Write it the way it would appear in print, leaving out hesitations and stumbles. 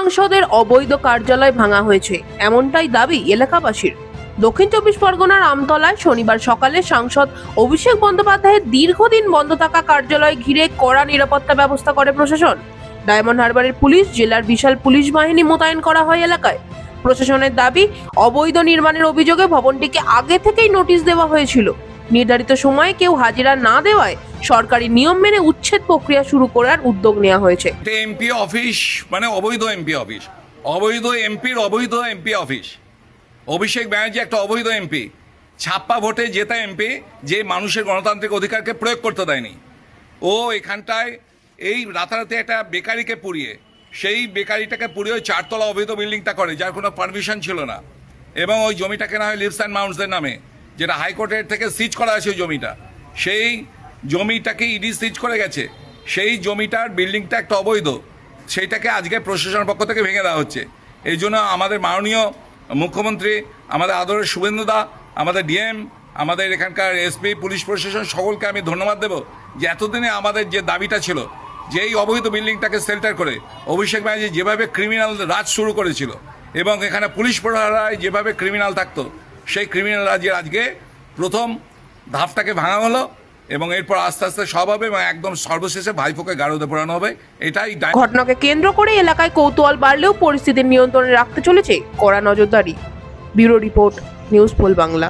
সাংসদের অবৈধ কার্যালয় ভাঙা হয়েছে, এমনটাই দাবি এলাকাবাসীর। দক্ষিণ চব্বিশ পরগনার আমতলায় শনিবার সকালে সাংসদ অভিষেক বন্দ্যোপাধ্যায়ের দীর্ঘদিন বন্ধ থাকা কার্যালয় ঘিরে কড়া নিরাপত্তা ব্যবস্থা করে প্রশাসন। ডায়মন্ড হারবারের পুলিশ, জেলার বিশাল পুলিশ বাহিনী মোতায়েন করা হয় এলাকায়। প্রশাসনের দাবি, অবৈধ নির্মাণের অভিযোগে ভবনটিকে আগে থেকেই নোটিশ দেওয়া হয়েছিল। নির্ধারিত সময়ে কেউ হাজিরা না দেওয়ায় সরকারি নিয়ম মেনে উচ্ছেদ প্রক্রিয়া শুরু করার উদ্যোগ নেওয়া হয়েছে। এমপি অফিস মানে অবৈধ এমপি অফিস, অবৈধ এমপির অবৈধ এমপি অফিস। অভিষেক ব্যানার্জি একটা অবৈধ এমপি, ছাপ্পা ভোটে জেতা এমপি, যে মানুষের গণতান্ত্রিক অধিকারকে প্রয়োগ করতে দেয়নি। ও এখানটায় এই রাতারাতি একটা বেকারিকে পুড়িয়ে, সেই বেকারিটাকে পুড়িয়ে ওই 4 তলা অবৈধ বিল্ডিংটা করে, যার কোনো পারমিশন ছিল না। এবং ওই জমিটা কেনা হয় লিভস অ্যান্ড মাউন্টসদের নামে, যেটা হাইকোর্টের থেকে সিজ করা আছে ওই জমিটা। সেই জমিটাকে ইডি সিজ করে গেছে। সেই জমিটার বিল্ডিংটা একটা অবৈধ, সেইটাকে আজকে প্রশাসনের পক্ষ থেকে ভেঙে দেওয়া হচ্ছে। এই জন্য আমাদের মাননীয় মুখ্যমন্ত্রী, আমাদের আদরের শুভেন্দুদা, আমাদের ডিএম, আমাদের এখানকার এসপি, পুলিশ প্রশাসন সকলকে আমি ধন্যবাদ দেব যে এতদিনে আমাদের যে দাবিটা ছিল, যে এই অবৈধ বিল্ডিংটাকে শেল্টার করে অভিষেক ব্যানার্জি যেভাবে ক্রিমিনাল রাজ শুরু করেছিল এবং এখানে পুলিশ প্রহরায় যেভাবে ক্রিমিনাল থাকতো, সেই ক্রিমিনাল রাজের আজকে প্রথম ধাপটাকে ভাঙা হলো এবং এরপর আস্তে আস্তে সব হবে এবং একদম সর্বশেষে ভাইপোকে গারদে পোড়ানো হবে। এটাই ঘটনাকে কেন্দ্র করে এলাকায় কৌতূহল বাড়লেও পরিস্থিতি নিয়ন্ত্রণে রাখতে চলেছে কড়া নজরদারি। Bureau report, news poll Bangla.